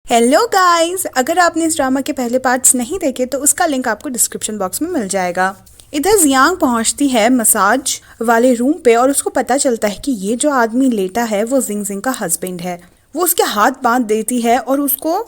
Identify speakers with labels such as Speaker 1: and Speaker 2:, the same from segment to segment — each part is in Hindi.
Speaker 1: हेलो गाइस, अगर आपने इस ड्रामा के पहले पार्ट्स नहीं देखे तो उसका लिंक आपको डिस्क्रिप्शन बॉक्स में मिल जाएगा। इधर जियांग पहुंचती है मसाज वाले रूम पे और उसको पता चलता है कि ये जो आदमी लेटा है वो जिंग जिंग का हस्बैंड है। वो उसके हाथ बांध देती है और उसको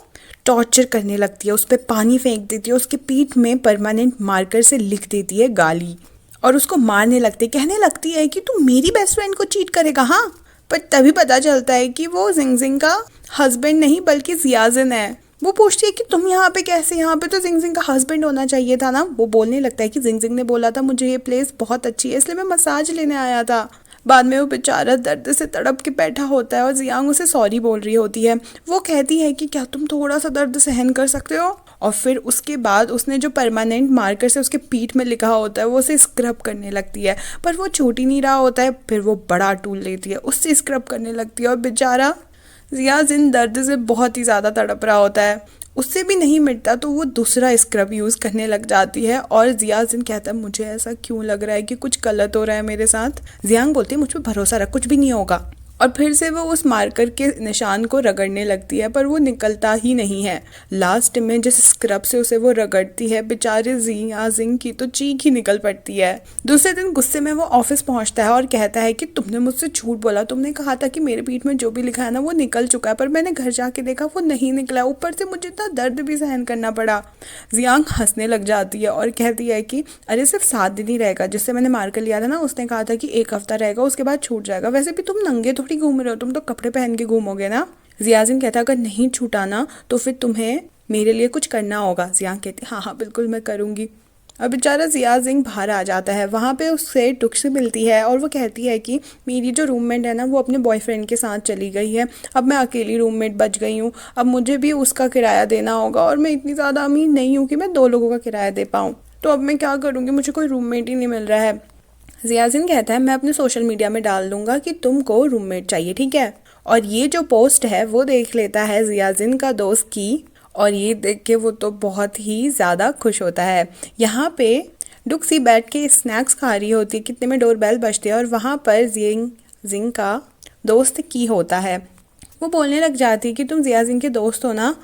Speaker 1: टॉर्चर करने लगती है, उस पर पानी फेंक देती है, उसके पीठ में परमानेंट मार्कर से लिख देती है गाली और उसको मारने लगती है। कहने लगती है कि तू मेरी बेस्ट फ्रेंड को चीट करेगा। हाँ, पर तभी पता चलता है कि वो जिंग जिंग का हस्बैंड नहीं बल्कि जियाजिन है। वो पूछती है कि तुम यहाँ पे कैसे, यहाँ पे तो जिंग जिंग का हस्बैंड होना चाहिए था ना। वो बोलने लगता है कि जिंग जिंग ने बोला था मुझे ये प्लेस बहुत अच्छी है इसलिए मैं मसाज लेने आया था। बाद में वो बेचारा दर्द से तड़प के बैठा होता है और जियांग उसे सॉरी बोल रही होती है। वो कहती है कि क्या तुम थोड़ा सा दर्द सहन कर सकते हो। और फिर उसके बाद उसने जो परमानेंट मार्कर से उसके पीठ में लिखा होता है वो उसे स्क्रब करने लगती है, पर वो छूट ही नहीं रहा होता है। फिर वो बड़ा टूल लेती है, उससे स्क्रब करने लगती है और बेचारा जियाजिन दर्द से बहुत ही ज़्यादा तड़प रहा होता है। उससे भी नहीं मिटता तो वो दूसरा स्क्रब यूज़ करने लग जाती है और जियाजिन कहता है मुझे ऐसा क्यों लग रहा है कि कुछ गलत हो रहा है मेरे साथ। जियांग बोलती है मुझ पर भरोसा रख, कुछ भी नहीं होगा। और फिर से वो उस मार्कर के निशान को रगड़ने लगती है पर वो निकलता ही नहीं है। लास्ट में जिस स्क्रब से उसे वो रगड़ती है बेचारे जियांग की तो चीख ही निकल पड़ती है। दूसरे दिन गुस्से में वो ऑफिस पहुंचता है और कहता है कि तुमने मुझसे झूठ बोला, तुमने कहा था कि मेरे पीठ में जो भी लिखा है ना वो निकल चुका है, पर मैंने घर जाके देखा वो नहीं निकला, ऊपर से मुझे इतना दर्द भी सहन करना पड़ा। जियांग हंसने लग जाती है और कहती है कि अरे सिर्फ 7 दिन ही रहेगा, जिससे मैंने मार्कर लिया था ना उसने कहा था कि 1 हफ्ता रहेगा उसके बाद छूट जाएगा। वैसे भी तुम नंगे थोड़ी घूम रहे हो, तुम तो कपड़े पहन के घूमोगे ना। जियाजिन कहता है अगर नहीं छूटाना तो फिर तुम्हें मेरे लिए कुछ करना होगा। जियांग कहती हाँ हाँ बिल्कुल मैं करूँगी। और बेचारा जियाजिंग बाहर आ जाता है, वहाँ पे उससे टुक्सी मिलती है और वो कहती है कि मेरी जो रूममेट है ना वो अपने बॉयफ्रेंड के साथ चली गई है, अब मैं अकेली रूममेट बच गई हूँ, अब मुझे भी उसका किराया देना होगा और मैं इतनी ज़्यादा अमीर नहीं हूँ कि मैं 2 लोगों का किराया दे पाऊँ, तो अब मैं क्या करूँगी, मुझे कोई रूममेट ही नहीं मिल रहा है। जियाजिन कहता है मैं अपने सोशल मीडिया में डाल दूंगा कि तुमको रूममेट चाहिए, ठीक है। और ये जो पोस्ट है वो देख लेता है जियाजिन का दोस्त की और ये देख के वो तो बहुत ही ज़्यादा खुश होता है। यहाँ पे डुक्सी बैठ के स्नैक्स खा रही होती है, कितने में डोरबेल बजती है और वहाँ पर जिंग जिंग का दोस्त की होता है। वो बोलने लग जाती है कि तुम जियाजिन के दोस्त हो ना।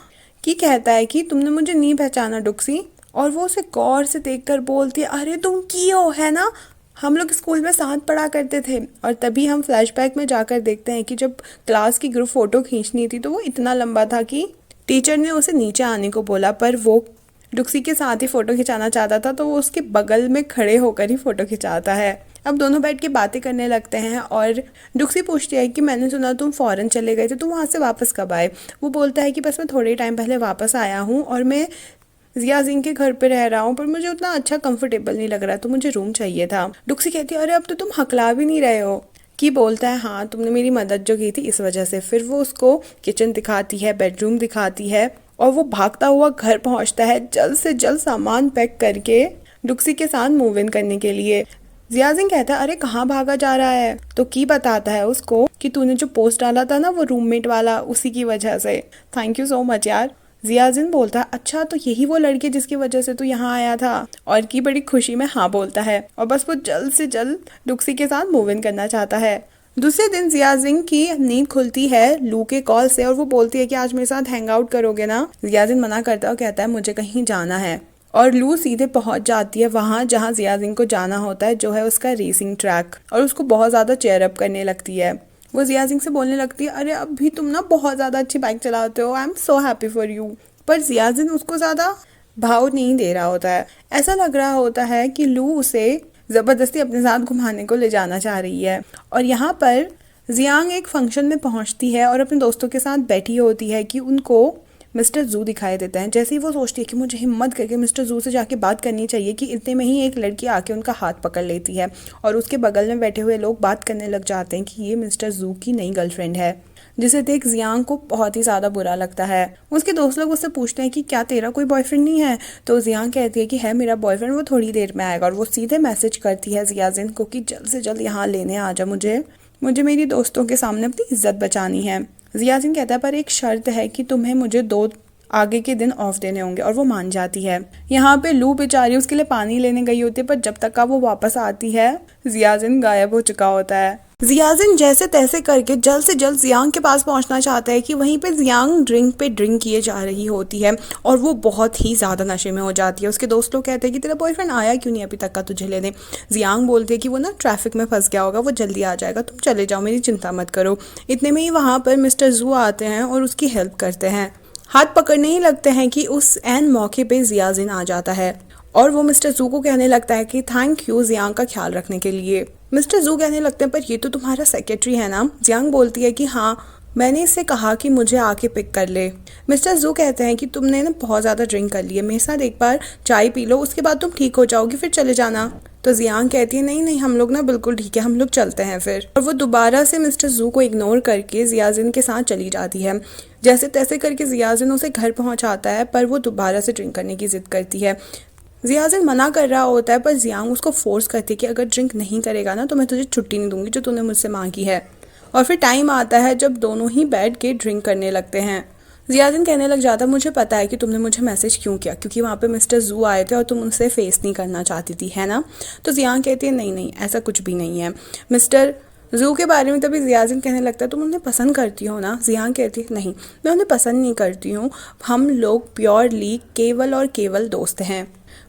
Speaker 1: की कहता है कि तुमने मुझे नहीं पहचाना डुक्सी, और वो उसे गौर से देखकर बोलती है अरे तुम की हो है ना, हम लोग स्कूल में साथ पढ़ा करते थे। और तभी हम फ्लैशबैक में जाकर देखते हैं कि जब क्लास की ग्रुप फोटो खींचनी थी तो वो इतना लंबा था कि टीचर ने उसे नीचे आने को बोला, पर वो डुक्सी के साथ ही फ़ोटो खिंचाना चाहता था तो वो उसके बगल में खड़े होकर ही फ़ोटो खिंचाता है। अब दोनों बैठ के बातें करने लगते हैं और डुक्सी पूछती है कि मैंने सुना तुम फ़ॉरेन चले गए थे, तो वहाँ से वापस कब आए। वो बोलता है कि बस मैं थोड़े टाइम पहले वापस आया हूँ और मैं जियाजिन के घर पे रह रहा हूँ, पर मुझे उतना अच्छा कंफर्टेबल नहीं लग रहा तो मुझे रूम चाहिए था। डुक्सी कहती है अरे अब तो तुम हकला भी नहीं रहे हो। की बोलता है हाँ तुमने मेरी मदद जो की थी इस वजह से। फिर वो उसको किचन दिखाती है, बेडरूम दिखाती है और वो भागता हुआ घर पहुंचता है जल्द से जल्द सामान पैक करके डुक्सी के साथ मूव इन करने के लिए। जियाजिन कहता है अरे कहाँ भागा जा रहा है, तो की बताता है उसको कि तूने जो पोस्ट डाला था ना वो रूममेट वाला, उसी की वजह से। थैंक यू सो मच यार। जियाजिन बोलता है अच्छा तो यही वो लड़की जिसकी वजह से तू यहाँ आया था, और की बड़ी खुशी में हाँ बोलता है और बस वो जल्द से जल्द डुक्सी के साथ मूव इन करना चाहता है। दूसरे दिन जियाजिन की नींद खुलती है लू के कॉल से और वो बोलती है कि आज मेरे साथ हैंग आउट करोगे ना। जियाजिन मना करता है और कहता है मुझे कहीं जाना है, और लू सीधे पहुंच जाती है वहां जहां जियाजिन को जाना होता है, जो है उसका रेसिंग ट्रैक, और उसको बहुत ज़्यादा चेयर अप करने लगती है। वो जियाजिन से बोलने लगती है अरे अभी तुम ना बहुत ज़्यादा अच्छी बाइक चलाते हो, I am so happy for you. पर जियाजिन उसको ज़्यादा भाव नहीं दे रहा होता है। ऐसा लग रहा होता है कि लू उसे ज़बरदस्ती अपने साथ घुमाने को ले जाना चाह रही है। और यहाँ पर जियांग एक फंक्शन में पहुँचती है और अपने दोस्तों के साथ बैठी होती है कि उनको मिस्टर जू दिखाई देता है। जैसे ही वो सोचती है कि मुझे हिम्मत करके मिस्टर जू से जाके बात करनी चाहिए कि इतने में ही एक लड़की आके उनका हाथ पकड़ लेती है और उसके बगल में बैठे हुए लोग बात करने लग जाते हैं कि ये मिस्टर जू की नई गर्लफ्रेंड है, जिसे देख जियांग को बहुत ही ज़्यादा बुरा लगता है। उसके दोस्त लोग उससे पूछते हैं कि क्या तेरा कोई बॉयफ्रेंड नहीं है, तो जियांग कहती है कि है मेरा बॉयफ्रेंड, वो थोड़ी देर में आएगा। और वो सीधे मैसेज करती है जियाजिन को कि जल्द से जल्द यहाँ लेने आ जा, मुझे मेरी दोस्तों के सामने अपनी इज्जत बचानी है। जियाजिन कहता है पर एक शर्त है कि तुम्हें मुझे 2 आगे के दिन ऑफ देने होंगे, और वो मान जाती है। यहाँ पे लू बेचारी उसके लिए पानी लेने गई होती है, पर जब तक का वो वापस आती है जियाजिन गायब हो चुका होता है। जियाजिन जैसे तैसे करके जल्द से जल्द जियांग के पास पहुंचना चाहता है कि वहीं पे जियांग ड्रिंक पे ड्रिंक किए जा रही होती है और वो बहुत ही ज़्यादा नशे में हो जाती है। उसके दोस्त लोग कहते हैं कि तेरा बॉयफ्रेंड आया क्यों नहीं अभी तक का तुझे लेने। जियांग बोलते हैं कि वो ना ट्रैफिक में फंस गया होगा, वो जल्दी आ जाएगा, तुम चले जाओ, मेरी चिंता मत करो। इतने में ही वहाँ पर मिस्टर जू आते हैं और उसकी हेल्प करते हैं। हाथ पकड़ने ही लगते हैं कि उस एन मौके पे जियाजिन आ जाता है और वो मिस्टर जू को कहने लगता है कि थैंक यू जियांग का ख्याल रखने के लिए। मिस्टर जू कहने लगते हैं पर ये तो तुम्हारा सेक्रेटरी है ना। जियांग बोलती है कि हाँ, मैंने इससे कहा कि मुझे आके पिक कर ले। मिस्टर जू कहते हैं कि तुमने ना बहुत ज़्यादा ड्रिंक कर ली है, मेरे साथ एक बार चाय पी लो, उसके बाद तुम ठीक हो जाओगी, फिर चले जाना। तो जियांग कहती है नहीं नहीं, हम लोग ना बिल्कुल ठीक है, हम लोग चलते हैं फिर। और वो दोबारा से मिस्टर जू को इग्नोर करके जियाजिन के साथ चली जाती है। जैसे तैसे करके जियाजिन उसे घर पहुंचाता है पर वो दोबारा से ड्रिंक करने की जिद करती है। जियाजिन मना कर रहा होता है पर जियांग उसको फोर्स करती है कि अगर ड्रिंक नहीं करेगा ना तो मैं तुझे छुट्टी नहीं दूंगी जो तूने मुझसे मांगी है। और फिर टाइम आता है जब दोनों ही बैठ के ड्रिंक करने लगते हैं। जियाजिन कहने लग जाता है मुझे पता है कि तुमने मुझे मैसेज क्यों किया, क्योंकि वहाँ पे मिस्टर जू आए थे और तुम उनसे फेस नहीं करना चाहती थी, है ना। तो जियांग कहती है नहीं नहीं, ऐसा कुछ भी नहीं है। मिस्टर जू के बारे में तभी जियाजिन कहने लगता है तुम उन्हें पसंद करती हो ना। जियांग कहती है नहीं, मैं उन्हें पसंद नहीं करती हूँ, हम लोग प्योरली केवल और केवल दोस्त हैं।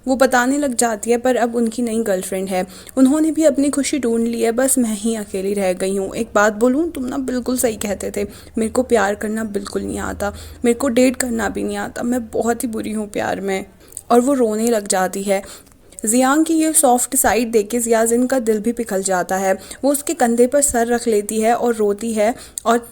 Speaker 1: वो बताने लग जाती है पर अब उनकी नई गर्लफ्रेंड है, उन्होंने भी अपनी खुशी ढूंढ ली है, बस मैं ही अकेली रह गई हूँ। एक बात बोलूँ, तुम ना बिल्कुल सही कहते थे, मेरे को प्यार करना बिल्कुल नहीं आता, मेरे को डेट करना भी नहीं आता, मैं बहुत ही बुरी हूँ प्यार में। और वो रोने लग जाती है। जियांग की ये सॉफ्ट साइड देख के जियाजिन का दिल भी पिघल जाता है। वो उसके कंधे पर सर रख लेती है और रोती है और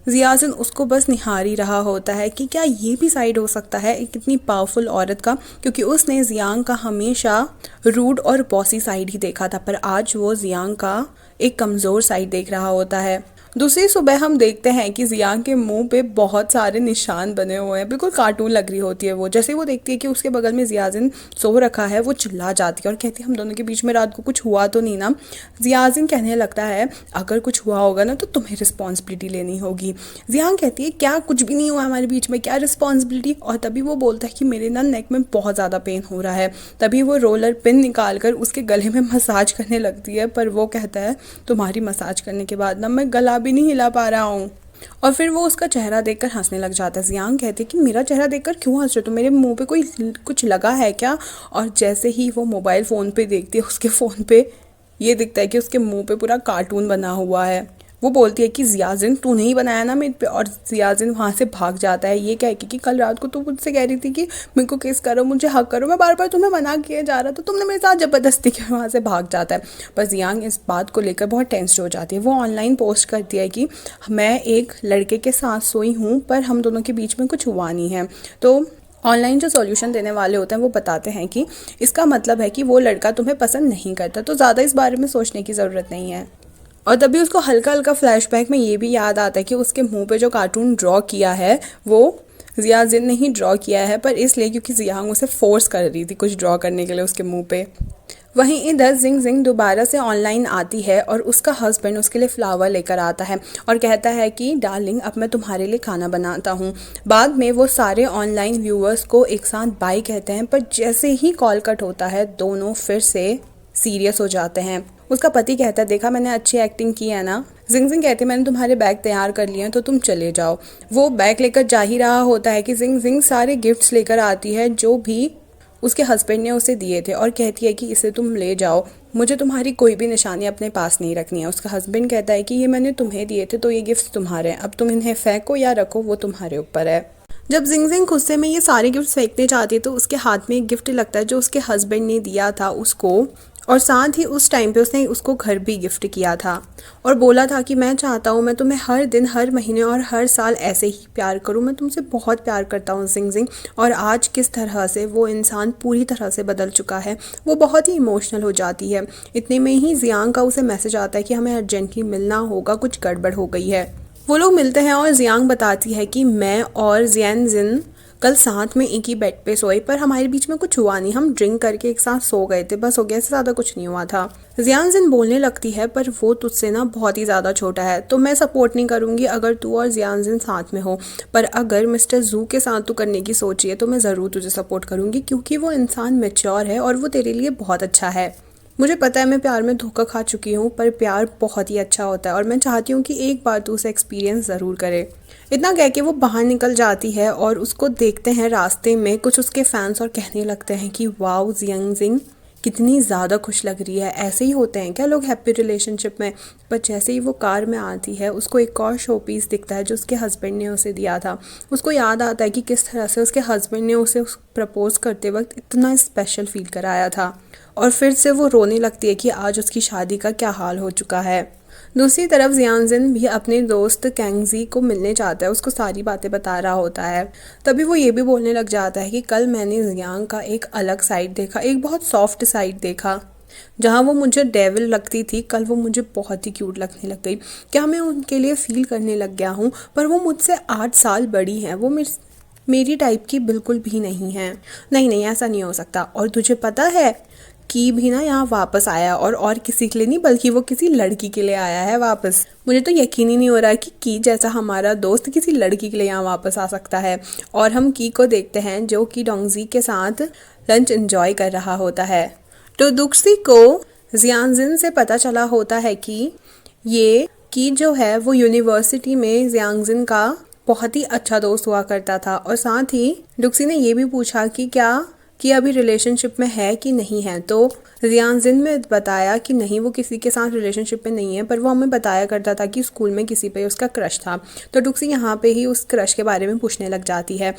Speaker 1: जियाजिन उसको बस निहार ही रहा होता है कि क्या ये भी साइड हो सकता है एक इतनी पावरफुल औरत का, क्योंकि उसने जियांग का हमेशा रूड और बॉसी साइड ही देखा था पर आज वो जियांग का एक कमज़ोर साइड देख रहा होता है। दूसरी सुबह हम देखते हैं कि जियांग के मुंह पे बहुत सारे निशान बने हुए हैं, बिल्कुल कार्टून लग रही होती है वो। जैसे वो देखती है कि उसके बगल में जियाजिन सो रखा है, वो चिल्ला जाती है और कहती है हम दोनों के बीच में रात को कुछ हुआ तो नहीं ना। जियाजिन कहने लगता है अगर कुछ हुआ होगा ना तो तुम्हें रिस्पॉन्सिबिलिटी लेनी होगी। जियांग कहती है क्या, कुछ भी नहीं हुआ हमारे बीच में, क्या रिस्पॉन्सिबिलिटी। और तभी वो बोलता है कि मेरे ना नेक में बहुत ज़्यादा पेन हो रहा है। तभी वो रोलर पिन निकाल कर उसके गले में मसाज करने लगती है पर वो कहता है तुम्हारी मसाज करने के बाद ना मैं गला भी नहीं हिला पा रहा हूँ। और फिर वो उसका चेहरा देखकर हंसने लग जाता है। जियांग कहती है कि मेरा चेहरा देखकर क्यों हंस रहे हो, तो मेरे मुंह पे कोई कुछ लगा है क्या। और जैसे ही वो मोबाइल फ़ोन पे देखती है उसके फ़ोन पे ये दिखता है कि उसके मुंह पे पूरा कार्टून बना हुआ है। वो बोलती है कि जियाजिन तूने ही बनाया ना मेरे पे। और जियाजिन वहाँ से भाग जाता है ये कह के कि कल रात को तू मुझसे कह रही थी कि मेरे को किस करो, मुझे हक करो, मैं बार बार तुम्हें मना किया जा रहा था, तुमने मेरे साथ ज़बरदस्ती की। वहाँ से भाग जाता है। पर जियांग इस बात को लेकर बहुत टेंस्ड हो जाती है। वो ऑनलाइन पोस्ट करती है कि मैं एक लड़के के साथ सोई हूँ पर हम दोनों के बीच में कुछ हुआ नहीं है। तो ऑनलाइन जो सॉल्यूशन देने वाले होते हैं वो बताते हैं कि इसका मतलब है कि वो लड़का तुम्हें पसंद नहीं करता, तो ज़्यादा इस बारे में सोचने की ज़रूरत नहीं है। और तभी उसको हल्का हल्का फ्लैशबैक में ये भी याद आता है कि उसके मुंह पे जो कार्टून ड्रॉ किया है वो जियाजिन ने ही ड्रॉ किया है, पर इसलिए क्योंकि जियांग उसे फोर्स कर रही थी कुछ ड्रॉ करने के लिए उसके मुंह पे। वहीं इधर जिंग जिंग दोबारा से ऑनलाइन आती है और उसका हस्बैंड उसके लिए फ्लावर लेकर आता है और कहता है कि डार्लिंग अब मैं तुम्हारे लिए खाना बनाता हूँ। बाद में वो सारे ऑनलाइन व्यूअर्स को एक साथ बाय कहते हैं पर जैसे ही कॉल कट होता है दोनों फिर से सीरियस हो जाते हैं। उसका पति कहता है देखा मैंने अच्छी एक्टिंग की है ना। जिंग जिंग कहती है मैंने तुम्हारे बैग तैयार कर लिए हैं तो तुम चले जाओ। वो बैग लेकर जा ही रहा होता है कि जिंग जिंग सारे गिफ्ट्स लेकर आती है जो भी उसके हस्बैंड ने उसे दिए थे और कहती है कि इसे तुम ले जाओ, मुझे तुम्हारी कोई भी निशानी अपने पास नहीं रखनी है। उसका हस्बैंड कहता है कि ये मैंने तुम्हें दिए थे तो ये गिफ्ट्स तुम्हारे हैं, अब तुम इन्हें फेंको या रखो वो तुम्हारे ऊपर है। जब जिंग जिंग गुस्से में ये सारे गिफ्ट फेंकने जाती है तो उसके हाथ में एक गिफ्ट लगता है जो उसके हस्बैंड ने दिया था उसको, और साथ ही उस टाइम पे उसने उसको घर भी गिफ्ट किया था और बोला था कि मैं चाहता हूँ मैं तुम्हें हर दिन हर महीने और हर साल ऐसे ही प्यार करूँ, मैं तुमसे बहुत प्यार करता हूँ जिंग जिंग। और आज किस तरह से वो इंसान पूरी तरह से बदल चुका है, वो बहुत ही इमोशनल हो जाती है। इतने में ही जियांग का उसे मैसेज आता है कि हमें अर्जेंटली मिलना होगा, कुछ गड़बड़ हो गई है। वो लोग मिलते हैं और जियांग बताती है कि मैं और जियान जिन कल साथ में एक ही बेड पे सोए पर हमारे बीच में कुछ हुआ नहीं, हम ड्रिंक करके एक साथ सो गए थे, बस हो गया, इससे ज़्यादा कुछ नहीं हुआ था। जियान जिन बोलने लगती है पर वो तुझसे ना बहुत ही ज़्यादा छोटा है तो मैं सपोर्ट नहीं करूँगी अगर तू और जियान जिन साथ में हो, पर अगर मिस्टर जू के साथ तू करने की सोची है तो मैं ज़रूर तुझे सपोर्ट करूँगी क्योंकि वो इंसान मैच्योर है और वो तेरे लिए बहुत अच्छा है। मुझे पता है मैं प्यार में धोखा खा चुकी हूँ, पर प्यार बहुत ही अच्छा होता है और मैं चाहती हूँ कि एक बार तू उसे एक्सपीरियंस ज़रूर करे। इतना कह के वो बाहर निकल जाती है और उसको देखते हैं रास्ते में कुछ उसके फैंस और कहने लगते हैं कि वाओ जियांग जिंग कितनी ज़्यादा खुश लग रही है। ऐसे ही होते हैं क्या लोग हैप्पी रिलेशनशिप में। पर जैसे ही वो कार में आती है उसको एक और शो पीस दिखता है जो उसके हस्बैंड ने उसे दिया था। उसको याद आता है कि किस तरह से उसके हस्बैंड ने उसे प्रपोज करते वक्त इतना स्पेशल फील कराया था, और फिर से वो रोने लगती है कि आज उसकी शादी का क्या हाल हो चुका है। दूसरी तरफ जियांजिन भी अपने दोस्त कैंगजी को मिलने चाहता है, उसको सारी बातें बता रहा होता है। तभी वो ये भी बोलने लग जाता है कि कल मैंने जियांग का एक अलग साइड देखा, एक बहुत सॉफ्ट साइड देखा। जहाँ वो मुझे डेविल लगती थी, कल वो मुझे बहुत ही क्यूट लगने लग गई। क्या मैं उनके लिए फील करने लग गया हूँ? पर वो मुझसे 8 साल बड़ी हैं, वो मेरी टाइप की बिल्कुल भी नहीं है। नहीं नहीं, ऐसा नहीं हो सकता। और तुझे पता है की भी ना यहाँ वापस आया, और किसी के लिए नहीं बल्कि वो किसी लड़की के लिए आया है वापस। मुझे तो यकीन ही नहीं हो रहा कि की जैसा हमारा दोस्त किसी लड़की के लिए यहाँ वापस आ सकता है। और हम की को देखते हैं जो कि डोंगजी के साथ लंच एंजॉय कर रहा होता है। तो दुक्सी को जियांजिन से पता चला होता है कि ये की जो है वो यूनिवर्सिटी में जियांजिन का बहुत ही अच्छा दोस्त हुआ करता था। और साथ ही डुक्सी ने ये भी पूछा कि क्या कि अभी रिलेशनशिप में है कि नहीं है। तो जियांजिन में बताया कि नहीं, वो किसी के साथ रिलेशनशिप में नहीं है, पर वो हमें बताया करता था कि स्कूल में किसी पे उसका क्रश था। तो डुक्सी यहाँ पे ही उस क्रश के बारे में पूछने लग जाती है।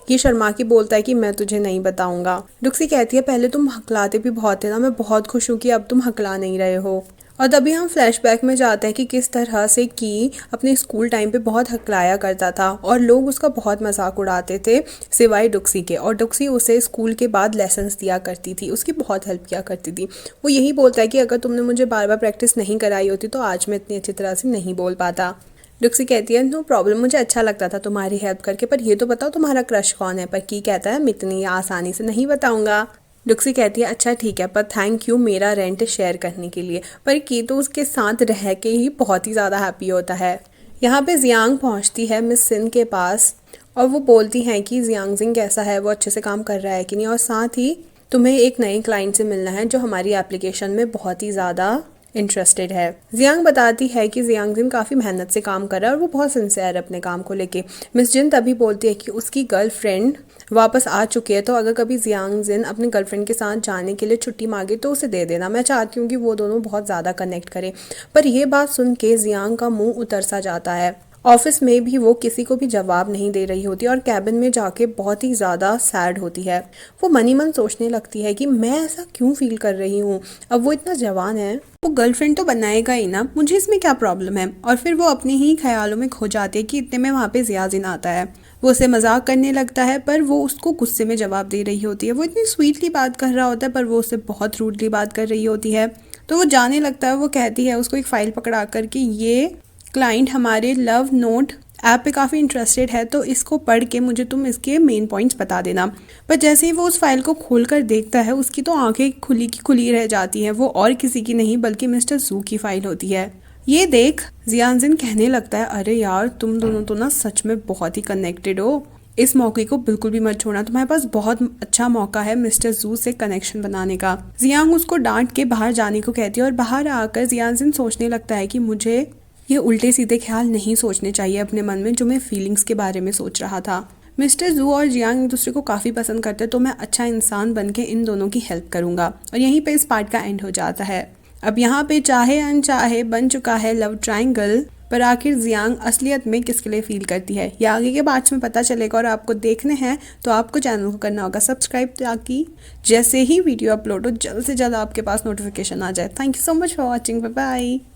Speaker 1: ये शर्मा की बोलता है कि मैं तुझे नहीं बताऊंगा। डुक्सी कहती है पहले तुम हकलाते भी बहुत थे ना, मैं बहुत खुश हूँ कि अब तुम हकला नहीं रहे हो। और तभी हम फ्लैशबैक में जाते हैं कि किस तरह से की अपने स्कूल टाइम पे बहुत हकलाया करता था और लोग उसका बहुत मजाक उड़ाते थे सिवाय डुक्सी के। और डुक्सी उसे स्कूल के बाद लेसन्स दिया करती थी, उसकी बहुत हेल्प किया करती थी। वो यही बोलता है कि अगर तुमने मुझे बार बार प्रैक्टिस नहीं कराई होती तो आज मैं इतनी अच्छी तरह से नहीं बोल पाता। डुक्सी कहती है नो प्रॉब्लम, मुझे अच्छा लगता था तुम्हारी हेल्प करके, पर ये तो बताओ तुम्हारा क्रश कौन है। पर की कहता है मैं इतनी आसानी से नहीं बताऊंगा। डुक्सी कहती है अच्छा ठीक है, पर थैंक यू मेरा रेंट शेयर करने के लिए। पर की तो उसके साथ रह के ही बहुत ही ज़्यादा हैप्पी होता है। यहाँ पे जियांग पहुँचती है मिस सिन के पास और वो बोलती हैं कि जियांग जिंग कैसा है, वो अच्छे से काम कर रहा है कि नहीं, और साथ ही तुम्हें एक नए क्लाइंट से मिलना है जो हमारी एप्लीकेशन में बहुत ही ज़्यादा इंटरेस्टेड है। जियांग बताती है कि जियांग जिन काफ़ी मेहनत से काम कर रहा है और वो बहुत सिंसियर है अपने काम को लेके। मिस जिन तभी बोलती है कि उसकी गर्लफ्रेंड वापस आ चुकी है, तो अगर कभी जियांग जिन अपने गर्लफ्रेंड के साथ जाने के लिए छुट्टी मांगे तो उसे दे देना। मैं चाहती हूँ कि वो दोनों बहुत ज़्यादा कनेक्ट करें। पर यह बात सुन के जियांग का मुंह उतर सा जाता है। ऑफिस में भी वो किसी को भी जवाब नहीं दे रही होती और कैबिन में जाके बहुत ही ज़्यादा सैड होती है। वो मनी मन सोचने लगती है कि मैं ऐसा क्यों फील कर रही हूँ। अब वो इतना जवान है, वो गर्लफ्रेंड तो बनाएगा ही ना, मुझे इसमें क्या प्रॉब्लम है। और फिर वो अपने ही ख्यालों में खो जाती है कि इतने में वहाँ पे जियाजिन आता है। वो उसे मजाक करने लगता है पर वो उसको गुस्से में जवाब दे रही होती है। वो इतनी स्वीटली बात कर रहा होता है पर वो उससे बहुत रूडली बात कर रही होती है। तो वो जाने लगता है। वो कहती है उसको एक फ़ाइल पकड़ा कर कि ये क्लाइंट हमारे लव नोट ऐप पे काफ़ी इंटरेस्टेड है, तो इसको पढ़ के मुझे तुम इसके मेन पॉइंट्स बता देना। पर जैसे ही वो उस फाइल को खोलकर देखता है उसकी तो आंखें खुली की खुली रह जाती हैं। वो और किसी की नहीं बल्कि मिस्टर जू की फाइल होती है। ये देख जियांजिन कहने लगता है अरे यार तुम दोनों तो ना सच में बहुत ही कनेक्टेड हो, इस मौके को बिल्कुल भी मत छोड़ना, तुम्हारे पास बहुत अच्छा मौका है मिस्टर जू से कनेक्शन बनाने का। जियांग उसको डांट के बाहर जाने को कहती है और बाहर आकर जियांजिन सोचने लगता है कि मुझे ये उल्टे सीधे ख्याल नहीं सोचने चाहिए अपने मन में जो मैं फीलिंग्स के बारे में सोच रहा था। मिस्टर जू और जियांग एक दूसरे को काफ़ी पसंद करते, तो मैं अच्छा इंसान बन के इन दोनों की हेल्प करूंगा। और यहीं पे इस पार्ट का एंड हो जाता है। अब यहाँ पे चाहे अनचाहे बन चुका है लव ट्रायंगल, पर आखिर जियांग असलियत में किसके लिए फील करती है ये आगे के पार्ट्स में पता चलेगा। और आपको देखने हैं तो आपको चैनल को करना होगा सब्सक्राइब, ताकि जैसे ही वीडियो अपलोड हो जल्द से जल्द आपके पास नोटिफिकेशन आ जाए। Thank you so much for watching, bye bye.